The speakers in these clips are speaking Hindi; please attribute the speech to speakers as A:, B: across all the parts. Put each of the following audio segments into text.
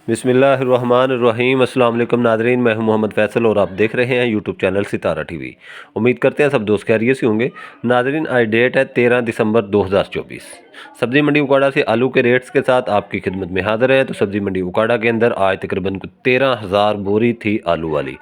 A: बिस्मिल्लाहिर्रहमानिर्रहीम। अस्सलाम वालेकुम नाज़रीन, मैं हूं मोहम्मद फैसल और आप देख रहे हैं यूट्यूब चैनल सितारा टीवी। उम्मीद करते हैं सब दोस्त खैरियत से होंगे। नाज़रीन, आज डेट है 13 दिसंबर 2024। सब्ज़ी मंडी उकाड़ा से आलू के रेट्स के साथ आपकी खिदमत में हाज़िर है। तो सब्ज़ी मंडी उकाड़ा के अंदर आज तकरीबन 13,000 बोरी थी आलू वाली।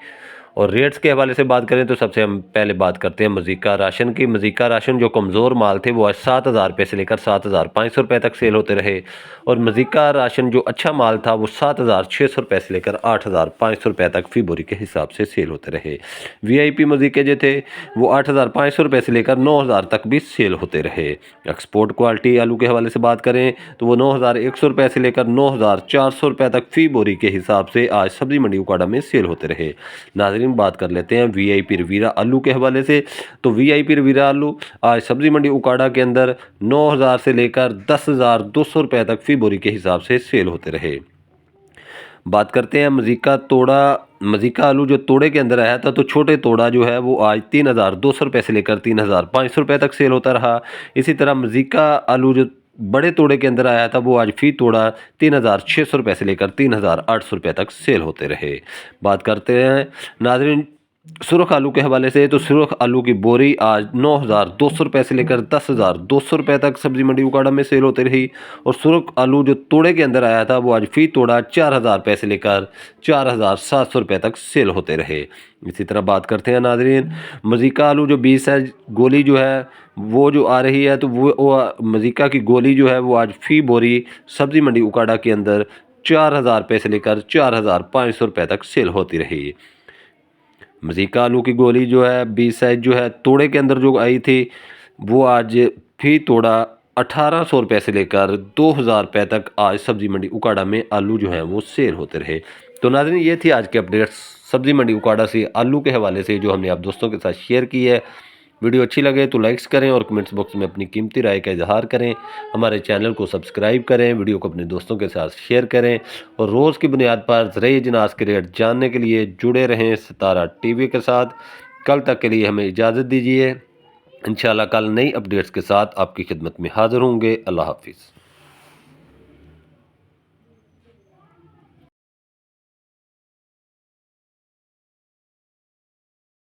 A: और रेट्स के हवाले से बात करें तो सबसे हम पहले बात करते हैं मज़ीका राशन की। मज़ीका राशन जो कमज़ोर माल थे वो आज 7,000 रुपये से लेकर 7,500 रुपये तक सेल होते रहे। और मज़ीका राशन जो अच्छा माल था वो 7,600 रुपये से लेकर 8,500 रुपये तक फ़ी बोरी के हिसाब से सेल होते रहे। वीआईपी मज़ीके जो थे वो 8,500 रुपये से लेकर 9,000 तक भी सेल होते रहे। एक्सपोर्ट क्वालिटी आलू के हवाले से बात करें तो वो 9,100 रुपये से लेकर 9,400 रुपये तक फ़ी बोरी के हिसाब से आज सब्ज़ी मंडी उकाड़ा में सेल होते रहे। नाज़रीन, बात कर लेते हैं वीआईपी रवीरा आलू के हवाले से। तो वीआईपी रवीरा आलू आज सब्ज़ी मंडी उकाड़ा के अंदर 9,000 से लेकर 10,200 रुपये तक फ़ी बोरी के हिसाब से सेल होते रहे। बात करते हैं मज़ीका आलू जो तोड़े के अंदर आया था, तो छोटे तोड़ा जो है वो आज 3,200 रुपये से लेकर 3,500 रुपये तक सेल होता रहा। इसी तरह मज़ीका आलू जो बड़े तोड़े के अंदर आया था वो आज फ़ी तोड़ा 3,600 रुपये से लेकर 3,800 रुपये तक सेल होते रहे। बात करते हैं नाज़रीन सुरख आलू के हवाले से। तो सुरख आलू की बोरी आज 9,200 रुपये से लेकर 10,200 रुपये तक सब्ज़ी मंडी उकाड़ा में सेल होती रही। और सुरख आलू जो तोड़े के अंदर आया था वो आज फ़ी तोड़ा 4,000 रुपये से लेकर 4,700 रुपये तक सेल होते रहे। इसी तरह बात करते हैं नाज़रीन मज़ीका आलू जो 20 साइज गोली जो है वो जो आ रही है, तो वो मज़ीका की गोली जो है वो आज फ़ी बोरी सब्ज़ी मंडी उकाड़ा के अंदर 4,000 रुपये से लेकर 4,500 रुपये तक सेल होती रही। मज़ीका आलू की गोली जो है 20 साइज जो है तोड़े के अंदर जो आई थी वो आज फ़ी तोड़ा 1,800 रुपये से लेकर 2,000 रुपये तक आज सब्ज़ी मंडी उकाड़ा में आलू जो है वो सेल होते रहे। तो नाज़रीन, ये थी आज के अपडेट्स सब्ज़ी मंडी उकाड़ा से आलू के हवाले से जो हमने आप दोस्तों के साथ शेयर की है। वीडियो अच्छी लगे तो लाइक्स करें और कमेंट्स बॉक्स में अपनी कीमती राय का इजहार करें। हमारे चैनल को सब्सक्राइब करें, वीडियो को अपने दोस्तों के साथ शेयर करें और रोज़ की बुनियाद पर ज़रूरी अजनास के रेट जानने के लिए जुड़े रहें सितारा टीवी के साथ। कल तक के लिए हमें इजाज़त दीजिए। इंशाल्लाह कल नई अपडेट्स के साथ आपकी खिदमत में हाज़िर होंगे। अल्लाह हाफिज़।